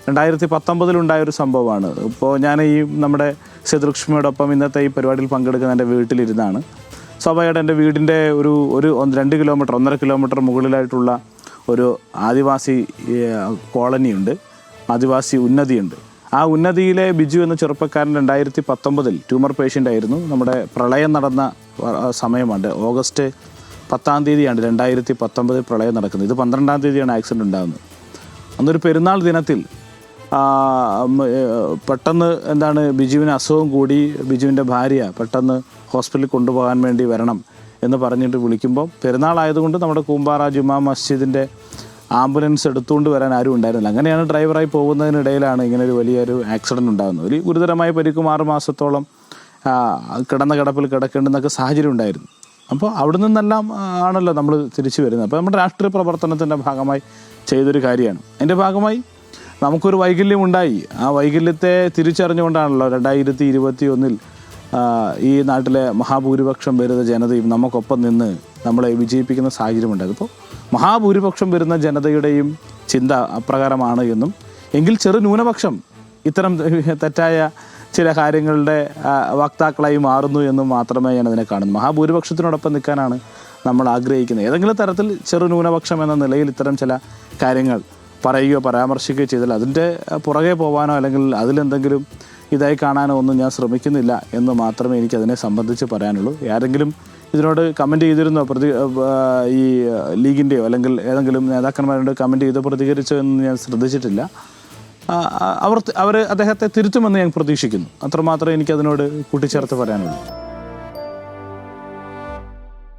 2019 ഒരു സംഭവമാണ്. ഇപ്പോൾ ഞാൻ ഈ നമ്മുടെ സേതുലക്ഷ്മിയോടൊപ്പം ഇന്നത്തെ ഈ പരിപാടിയിൽ പങ്കെടുക്കുന്ന എൻ്റെ വീട്ടിലിരുന്നാണ്. സ്വാഭാവികമായിട്ട് എൻ്റെ വീടിൻ്റെ ഒരു 2 കിലോമീറ്റർ 1.5 കിലോമീറ്റർ മുകളിലായിട്ടുള്ള ഒരു ആദിവാസി കോളനിയുണ്ട്, ആദിവാസി ഉന്നതിയുണ്ട്. ആ ഉന്നതിയിലെ ബിജു എന്ന ചെറുപ്പക്കാരൻ 2019 ട്യൂമർ പേഷ്യൻ്റ് ആയിരുന്നു. നമ്മുടെ പ്രളയം നടന്ന സമയമാണ്. ഓഗസ്റ്റ് 10-ാം തീയതിയാണ് 2019 പ്രളയം നടക്കുന്നത്. ഇത് 12-ാം തീയതിയാണ് ആക്സിഡൻറ്റ് ഉണ്ടാകുന്നത്. അന്നൊരു പെരുന്നാൾ ദിനത്തിൽ പെട്ടെന്ന് ബിജുവിന് അസുഖം കൂടി. ബിജുവിൻ്റെ ഭാര്യ പെട്ടെന്ന് ഹോസ്പിറ്റലിൽ കൊണ്ടുപോകാൻ വേണ്ടി വരണം എന്ന് പറഞ്ഞിട്ട് വിളിക്കുമ്പോൾ, പെരുന്നാളായതുകൊണ്ട് നമ്മുടെ കൂമ്പാറ ജുമാ മസ്ജിദിൻ്റെ ആംബുലൻസ് എടുത്തുകൊണ്ട് വരാൻ ആരും ഉണ്ടായിരുന്നില്ല. അങ്ങനെയാണ് ഡ്രൈവറായി പോകുന്നതിനിടയിലാണ് ഇങ്ങനെ ഒരു വലിയൊരു ആക്സിഡൻറ്റ് ഉണ്ടാകുന്നത്. ഒരു ഗുരുതരമായ പരിക്കും 6 മാസത്തോളം കിടന്ന കിടപ്പിൽ കിടക്കേണ്ടുന്നൊക്കെ സാഹചര്യം ഉണ്ടായിരുന്നു. അപ്പോൾ അവിടെ നിന്നെല്ലാം ആണല്ലോ നമ്മൾ തിരിച്ചു വരുന്നത്. അപ്പോൾ നമ്മുടെ രാഷ്ട്രീയ പ്രവർത്തനത്തിൻ്റെ ഭാഗമായി ചെയ്തൊരു കാര്യമാണ്. അതിൻ്റെ ഭാഗമായി നമുക്കൊരു വൈകല്യം ഉണ്ടായി. ആ വൈകല്യത്തെ തിരിച്ചറിഞ്ഞുകൊണ്ടാണല്ലോ 2021 ഈ നാട്ടിലെ മഹാഭൂരിപക്ഷം വരുന്ന ജനതയും നമുക്കൊപ്പം നിന്ന് നമ്മളെ വിജയിപ്പിക്കുന്ന സാഹചര്യം ഉണ്ടായത്. അപ്പോൾ മഹാഭൂരിപക്ഷം വരുന്ന ജനതയുടെയും ചിന്ത അപ്രകാരമാണ് എന്നും, എങ്കിൽ ചെറു ന്യൂനപക്ഷം ഇത്തരം തെറ്റായ ചില കാര്യങ്ങളുടെ വക്താക്കളായി മാറുന്നു എന്നും മാത്രമേ ഞാൻ അതിനെ കാണുന്നു. മഹാഭൂരിപക്ഷത്തിനോടൊപ്പം നിൽക്കാനാണ് നമ്മൾ ആഗ്രഹിക്കുന്നത്. ഏതെങ്കിലും തരത്തിൽ ചെറു ന്യൂനപക്ഷം എന്ന നിലയിൽ ഇത്തരം ചില കാര്യങ്ങൾ പറയുകയോ പരാമർശിക്കുകയോ ചെയ്താൽ അതിൻ്റെ പുറകെ പോകാനോ അല്ലെങ്കിൽ അതിലെന്തെങ്കിലും ഇതായി കാണാനോ ഒന്നും ഞാൻ ശ്രമിക്കുന്നില്ല എന്ന് മാത്രമേ എനിക്കതിനെ സംബന്ധിച്ച് പറയാനുള്ളൂ. ആരെങ്കിലും ഇതിനോട് കമൻറ്റ് ചെയ്തിരുന്നോ, ഈ ലീഗിൻ്റെയോ അല്ലെങ്കിൽ ഏതെങ്കിലും നേതാക്കന്മാരോട് കമൻറ്റ് ചെയ്തോ പ്രതികരിച്ചോ എന്ന് ഞാൻ ശ്രദ്ധിച്ചിട്ടില്ല. അവർ അദ്ദേഹത്തെ തിരുത്തുമെന്ന് ഞാൻ പ്രതീക്ഷിക്കുന്നു. അത്രമാത്രമേ എനിക്കതിനോട് കൂട്ടിച്ചേർത്ത് പറയാനുള്ളൂ.